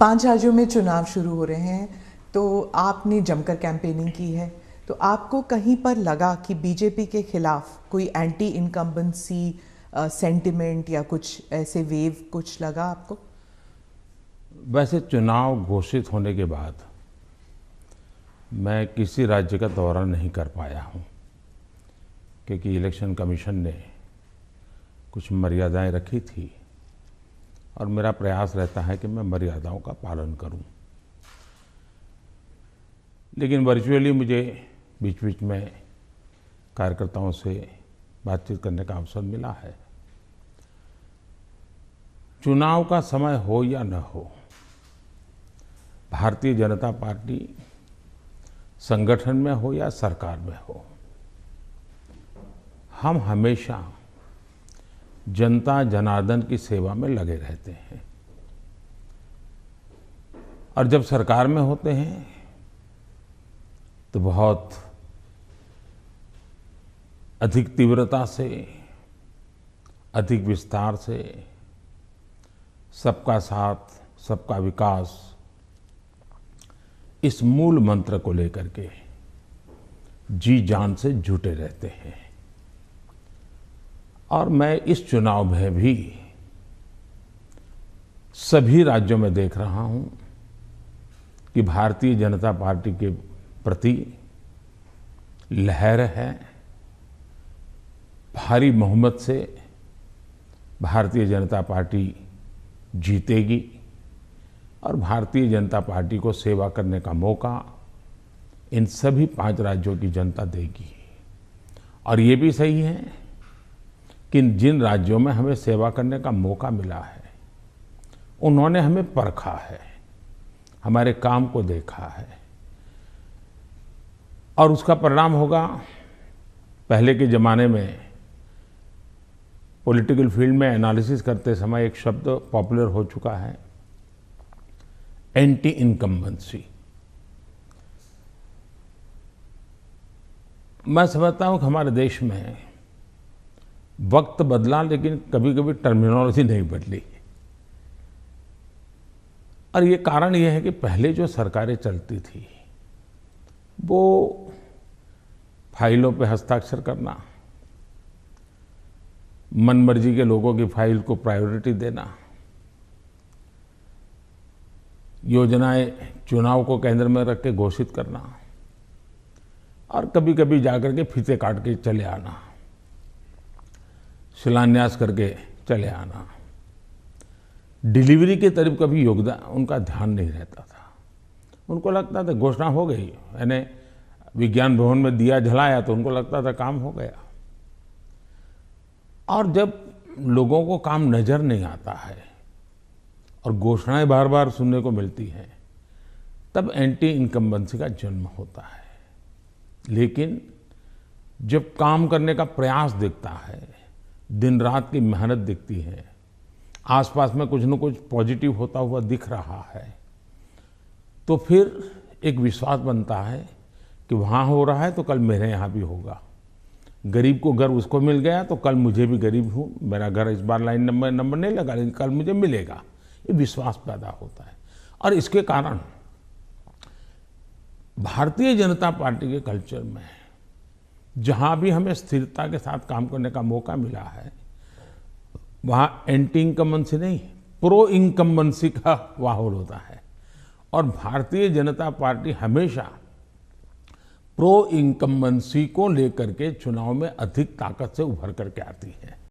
5 राज्यों में चुनाव शुरू हो रहे हैं, तो आपने जमकर कैंपेनिंग की है, तो आपको कहीं पर लगा कि बीजेपी के खिलाफ कोई एंटी इनकम्बेंसी सेंटिमेंट या कुछ ऐसे वेव कुछ लगा आपको? वैसे चुनाव घोषित होने के बाद मैं किसी राज्य का दौरा नहीं कर पाया हूं, क्योंकि इलेक्शन कमीशन ने कुछ मर्यादाएं रखी थी और मेरा प्रयास रहता है कि मैं मर्यादाओं का पालन करूं। लेकिन वर्चुअली मुझे बीच बीच में कार्यकर्ताओं से बातचीत करने का अवसर मिला है। चुनाव का समय हो या न हो, भारतीय जनता पार्टी संगठन में हो या सरकार में हो, हम हमेशा जनता जनार्दन की सेवा में लगे रहते हैं। और जब सरकार में होते हैं तो बहुत अधिक तीव्रता से, अधिक विस्तार से सबका साथ, सबका विकास, इस मूल मंत्र को लेकर के जी जान से जुटे रहते हैं। और मैं इस चुनाव में भी सभी राज्यों में देख रहा हूं कि भारतीय जनता पार्टी के प्रति लहर है। भारी बहुमत से भारतीय जनता पार्टी जीतेगी और भारतीय जनता पार्टी को सेवा करने का मौका इन सभी 5 राज्यों की जनता देगी। और ये भी सही है कि जिन राज्यों में हमें सेवा करने का मौका मिला है, उन्होंने हमें परखा है, हमारे काम को देखा है और उसका परिणाम होगा। पहले के ज़माने में पॉलिटिकल फील्ड में एनालिसिस करते समय एक शब्द पॉपुलर हो चुका है, एंटी इनकम्बेंसी। मैं समझता हूं कि हमारे देश में वक्त बदला, लेकिन कभी कभी टर्मिनोलॉजी नहीं बदली। और ये कारण ये है कि पहले जो सरकारें चलती थी वो फाइलों पे हस्ताक्षर करना, मनमर्जी के लोगों की फाइल को प्रायोरिटी देना, योजनाएं चुनाव को केंद्र में रख के घोषित करना और कभी कभी जाकर के फीते काट के चले आना, शिलान्यास करके चले आना। डिलीवरी के तरफ कभी योगदान उनका ध्यान नहीं रहता था। उनको लगता था घोषणा हो गई, यानी विज्ञान भवन में दिया जलाया तो उनको लगता था काम हो गया। और जब लोगों को काम नजर नहीं आता है और घोषणाएं बार बार सुनने को मिलती हैं, तब एंटी इनकम्बेंसी का जन्म होता है। लेकिन जब काम करने का प्रयास दिखता है, दिन रात की मेहनत दिखती है, आसपास में कुछ न कुछ पॉजिटिव होता हुआ दिख रहा है, तो फिर एक विश्वास बनता है कि वहाँ हो रहा है तो कल मेरे यहाँ भी होगा। गरीब को घर उसको मिल गया तो कल मुझे भी, गरीब हूँ, मेरा घर इस बार लाइन नंबर नहीं लगा लेकिन कल मुझे मिलेगा। ये विश्वास पैदा होता है। और इसके कारण भारतीय जनता पार्टी के कल्चर में जहां भी हमें स्थिरता के साथ काम करने का मौका मिला है, वहां एंटी इनकम्बेंसी नहीं, प्रो इनकम्बेंसी का माहौल होता है। और भारतीय जनता पार्टी हमेशा प्रो इनकम्बेंसी को लेकर के चुनाव में अधिक ताकत से उभर करके आती है।